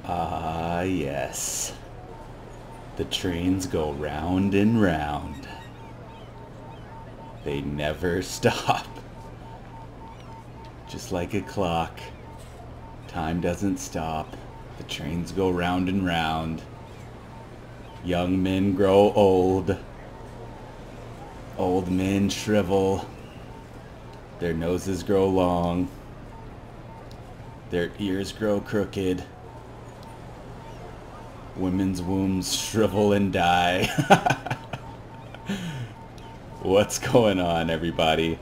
Ah, yes. The trains go round and round. They never stop. Just like a clock. Time doesn't stop. The trains go round and round. Young men grow old. Old men shrivel. Their noses grow long. Their ears grow crooked. Women's wombs shrivel and die. What's going on, everybody?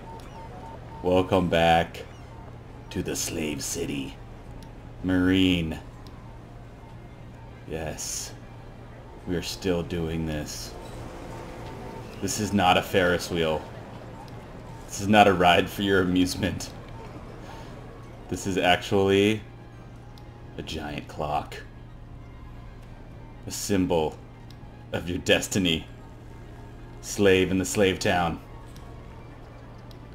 Welcome back to the slave city, Meereen. Yes, we are still doing this. This is not a Ferris wheel. This is not a ride for your amusement. This is actually a giant clock. A symbol of your destiny. Slave in the slave town.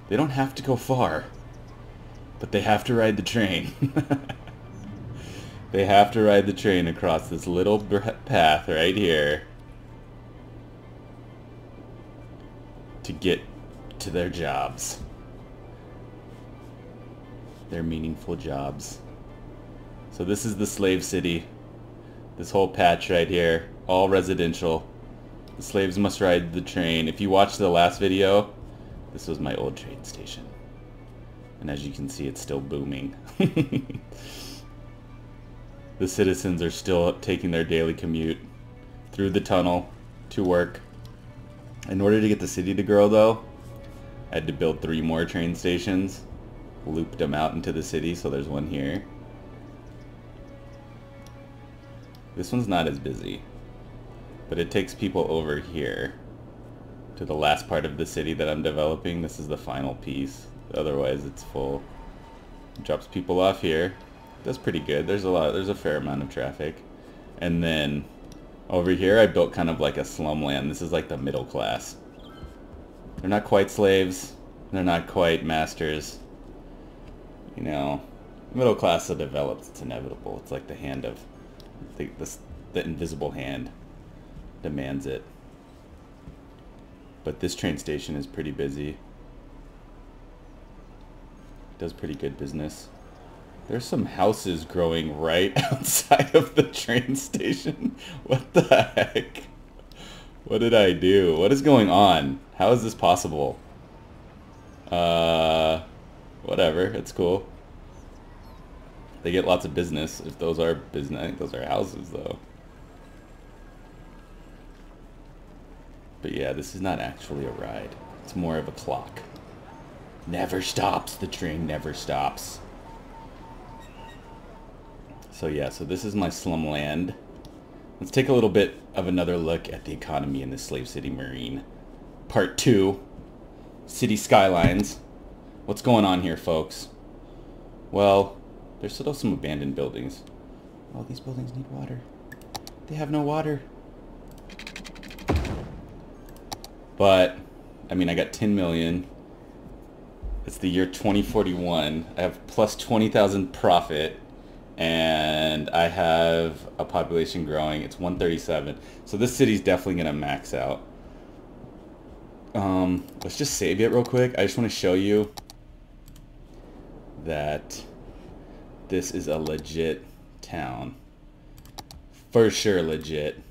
They don't have to go far, but they have to ride the train. They have to ride the train across this little path right here to get to their jobs. Their meaningful jobs. So this is the slave city. This whole patch right here, all residential. The slaves must ride the train. If you watched the last video, this was my old train station. And as you can see, it's still booming. The citizens are still taking their daily commute through the tunnel to work. In order to get the city to grow, though, I had to build 3 more train stations. Looped them out into the city, so there's one here. This one's not as busy, but it takes people over here to the last part of the city that I'm developing. This is the final piece. Otherwise, it's full. It drops people off here. That's pretty good. There's a fair amount of traffic. And then over here, I built kind of like a slumland. This is like the middle class. They're not quite slaves. They're not quite masters. You know, middle class that develops. It's inevitable. It's like the hand of the invisible hand demands it. But this train station is pretty busy. It does pretty good business. There's some houses growing right outside of the train station. What the heck? What did I do? What is going on? How is this possible? Whatever. It's cool. They get lots of business. If those are business, I think those are houses, though. But yeah, this is not actually a ride. It's more of a clock. Never stops. The train never stops. So yeah, so this is my slumland. Let's take a little bit of another look at the economy in the slave city Meereen. Part 2. City Skylines. What's going on here, folks? Well, there's still some abandoned buildings. All these buildings need water. They have no water. But, I mean, I got 10 million. It's the year 2041. I have plus 20,000 profit. And I have a population growing. It's 137. So this city's definitely going to max out. Let's just save it real quick. I just want to show you that this is a legit town. For sure legit.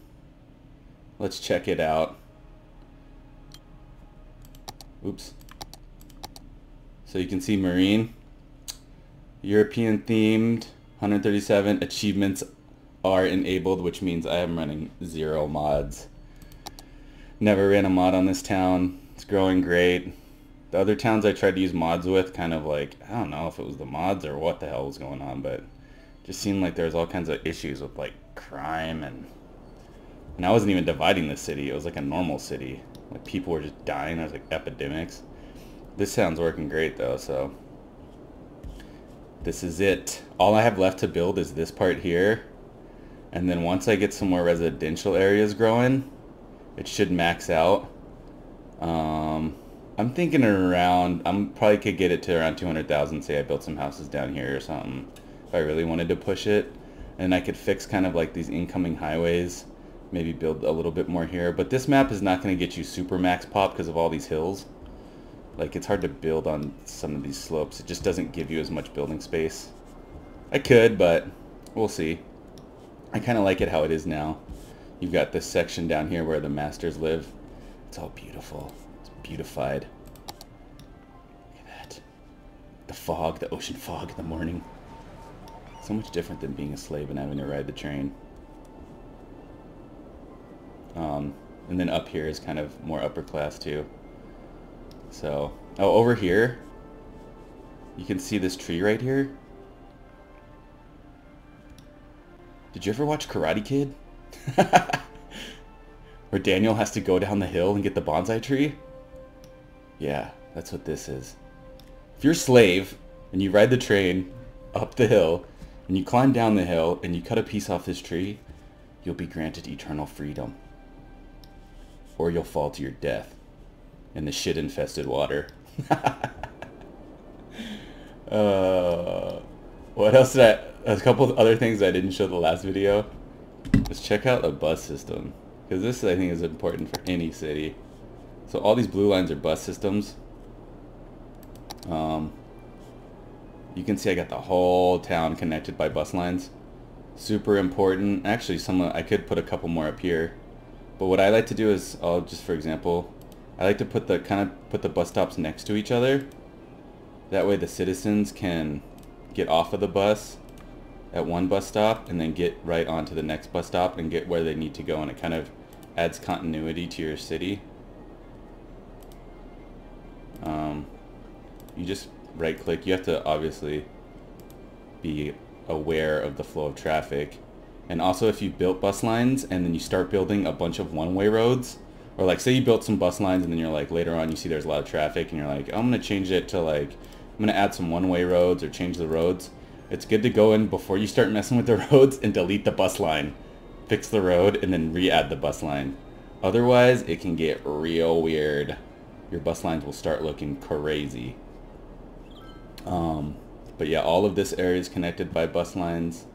Let's check it out. Oops. So you can see Meereen. European themed. 137 achievements are enabled, which means I am running 0 mods. Never ran a mod on this town. It's growing great. The other towns I tried to use mods with, kind of like, I don't know if it was the mods or what the hell was going on, but just seemed like there was all kinds of issues with like crime and I wasn't even dividing the city. It was like a normal city. Like people were just dying. There was like epidemics. This town's working great though, so this is it. All I have left to build is this part here. And then once I get some more residential areas growing, it should max out. I'm thinking around, probably could get it to around 200,000. Say I built some houses down here or something, if I really wanted to push it. And I could fix kind of like these incoming highways, maybe build a little bit more here. But this map is not going to get you super max pop because of all these hills. Like, it's hard to build on some of these slopes. It just doesn't give you as much building space. I could, but we'll see. I kind of like it how it is now. You've got this section down here where the masters live. It's all beautiful. It's beautified. Look at that. The fog, the ocean fog in the morning. So much different than being a slave and having to ride the train. And then up here is kind of more upper class too. So, oh, over here, you can see this tree right here. Did you ever watch Karate Kid? Where Daniel has to go down the hill and get the bonsai tree? Yeah, that's what this is. If you're a slave and you ride the train up the hill and you climb down the hill and you cut a piece off this tree, you'll be granted eternal freedom. Or you'll fall to your death in the shit-infested water. What else did a couple of other things I didn't show the last video. Let's check out the bus system, because this I think is important for any city. So all these blue lines are bus systems. You can see I got the whole town connected by bus lines. Super important. Actually, I could put a couple more up here. But what I like to do is, just for example, I like to put the bus stops next to each other. That way the citizens can get off of the bus at one bus stop and then get right onto the next bus stop and get where they need to go, and it kind of adds continuity to your city. You just right click. You have to obviously be aware of the flow of traffic. And also, if you built bus lines and then you start building a bunch of one-way roads, or like say you built some bus lines and then you're like later on you see there's a lot of traffic and you're like, oh, I'm gonna change it to like, I'm gonna add some one-way roads or change the roads. It's good to go in before you start messing with the roads and delete the bus line, fix the road, and then re-add the bus line. Otherwise, it can get real weird. Your bus lines will start looking crazy. But yeah, all of this area is connected by bus lines.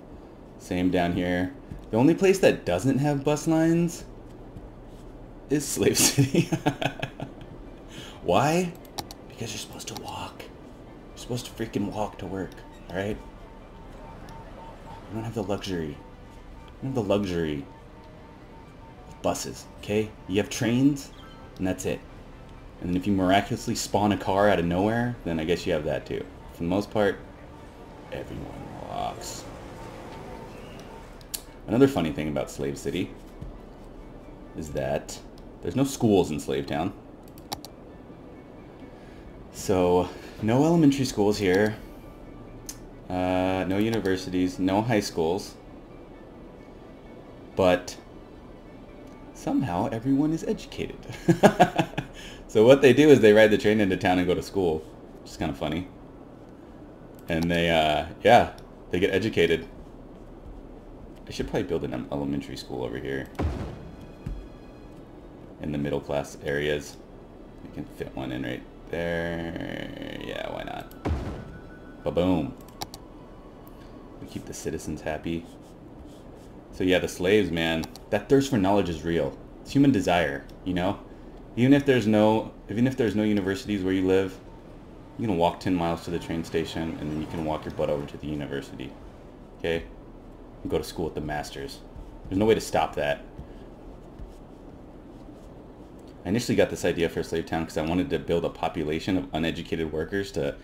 Same down here. The only place that doesn't have bus lines is Slave City. Why? Because you're supposed to walk. You're supposed to freaking walk to work, alright? You don't have the luxury. You don't have the luxury of buses, okay? You have trains, and that's it. And then if you miraculously spawn a car out of nowhere, then I guess you have that too. For the most part, everyone walks. Another funny thing about Slave City is that there's no schools in Slave Town. So, no elementary schools here. No universities, no high schools. But somehow everyone is educated. So what they do is they ride the train into town and go to school, which is kind of funny. And they, yeah, they get educated. I should probably build an elementary school over here in the middle class areas. You can fit one in right there. Yeah, why not? Ba-boom. We keep the citizens happy. So yeah, the slaves, man, that thirst for knowledge is real. It's human desire, you know? Even if there's no universities where you live, you can walk 10 miles to the train station and then you can walk your butt over to the university. Okay? And go to school with the masters. There's no way to stop that. I initially got this idea for a slave town because I wanted to build a population of uneducated workers to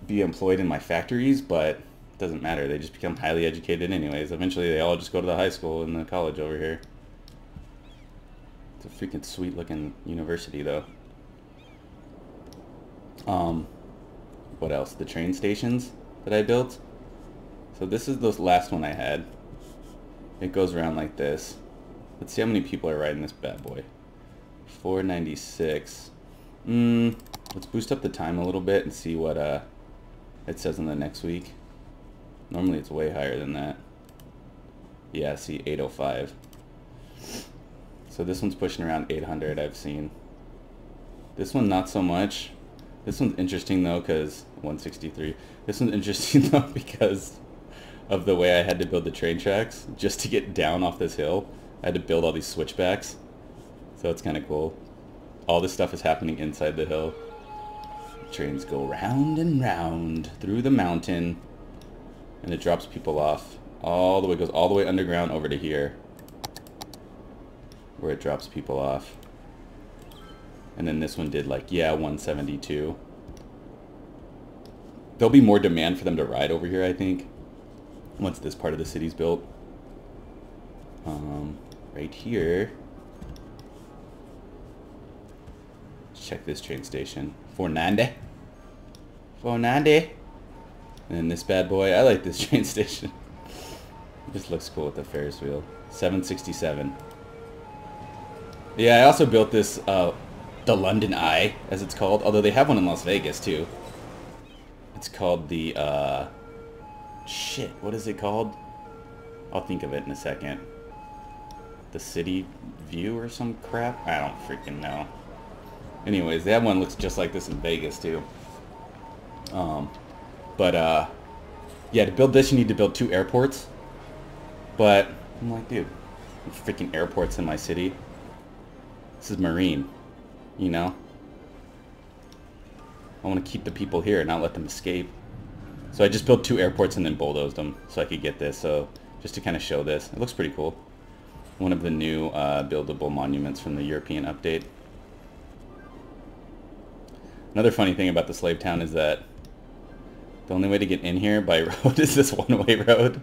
be employed in my factories, but it doesn't matter. They just become highly educated anyways. Eventually they all just go to the high school and the college over here. It's a freaking sweet looking university though. What else? The train stations that I built. So this is the last one I had. It goes around like this. Let's see how many people are riding this bad boy. 496. Let's boost up the time a little bit and see what it says in the next week. Normally it's way higher than that. Yeah, see, 805. So this one's pushing around 800, I've seen. This one not so much. This one's interesting though, because 163. This one's interesting though because of the way I had to build the train tracks just to get down off this hill. I had to build all these switchbacks. So it's kind of cool. All this stuff is happening inside the hill. Trains go round and round through the mountain, and it drops people off all the way, goes all the way underground over to here, where it drops people off. And then this one did like, yeah, 172. There'll be more demand for them to ride over here, I think, once this part of the city's built. Right here. Let's check this train station. 490. 490. And then this bad boy. I like this train station. It just looks cool with the Ferris wheel. 767. Yeah, I also built this, the London Eye, as it's called. Although they have one in Las Vegas, too. It's called the, shit, what is it called? I'll think of it in a second. The City View or some crap? I don't freaking know. Anyways, that one looks just like this in Vegas, too. Yeah, to build this, you need to build 2 airports. But, I'm like, dude, freaking airports in my city. This is Meereen, you know? I want to keep the people here, not let them escape. So I just built 2 airports and then bulldozed them so I could get this. So just to kind of show this. It looks pretty cool. One of the new buildable monuments from the European update. Another funny thing about the slave town is that the only way to get in here by road is this one-way road.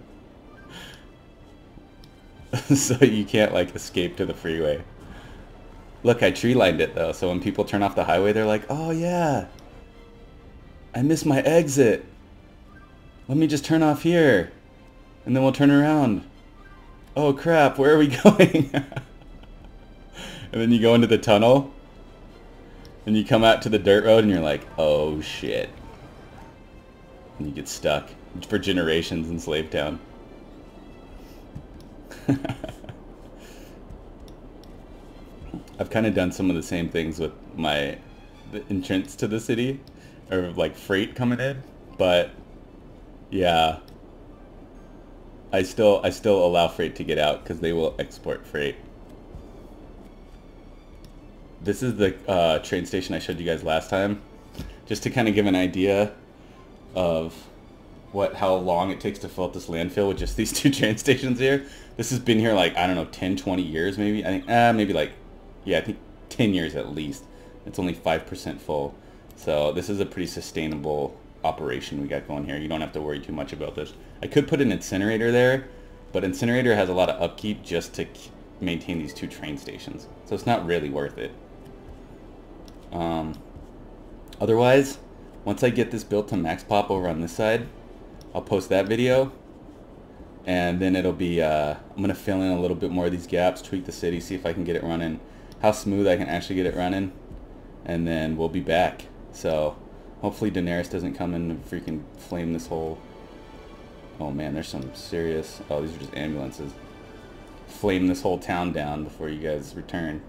So you can't like escape to the freeway. Look, I tree-lined it though, so when people turn off the highway, they're like, oh yeah, I missed my exit. Let me just turn off here, and then we'll turn around. Oh crap, where are we going? And then you go into the tunnel, and you come out to the dirt road, and you're like, oh shit. And you get stuck for generations in Slave Town. I've kind of done some of the same things with the entrance to the city, or like freight coming in, but yeah, I still allow freight to get out because they will export freight. This is the train station I showed you guys last time, just to kind of give an idea of how long it takes to fill up this landfill with just these 2 train stations here. This has been here like, I don't know, 10, 20 years maybe. I think maybe like, yeah, I think 10 years at least. It's only 5% full. So this is a pretty sustainable operation we got going here. You don't have to worry too much about this. I could put an incinerator there, but incinerator has a lot of upkeep just to maintain these 2 train stations. So it's not really worth it. Otherwise, once I get this built to max pop over on this side, I'll post that video. And then it'll be, I'm going to fill in a little bit more of these gaps, tweak the city, see if I can get it running, how smooth I can actually get it running. And then we'll be back. So hopefully Daenerys doesn't come in and freaking flame this whole... Oh man, there's some serious... Oh, these are just ambulances. Flame this whole town down before you guys return.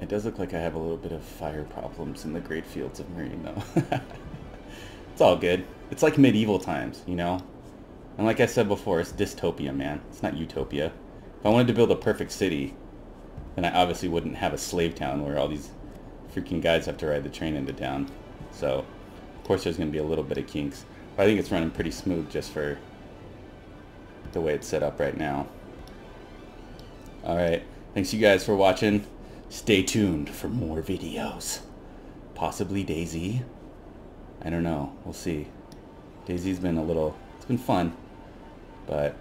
It does look like I have a little bit of fire problems in the great fields of Meereen, though. It's all good. It's like medieval times, you know? And like I said before, it's dystopia, man. It's not utopia. If I wanted to build a perfect city, then I obviously wouldn't have a slave town where all these freaking guys have to ride the train into town. So, of course there's going to be a little bit of kinks. But I think it's running pretty smooth just for the way it's set up right now. Alright, thanks you guys for watching. Stay tuned for more videos. Possibly Daisy. I don't know. We'll see. Daisy's been it's been fun. But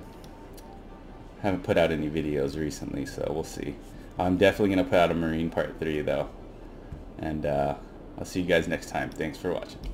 haven't put out any videos recently, so we'll see. I'm definitely going to put out a Meereen Part 3, though. And I'll see you guys next time. Thanks for watching.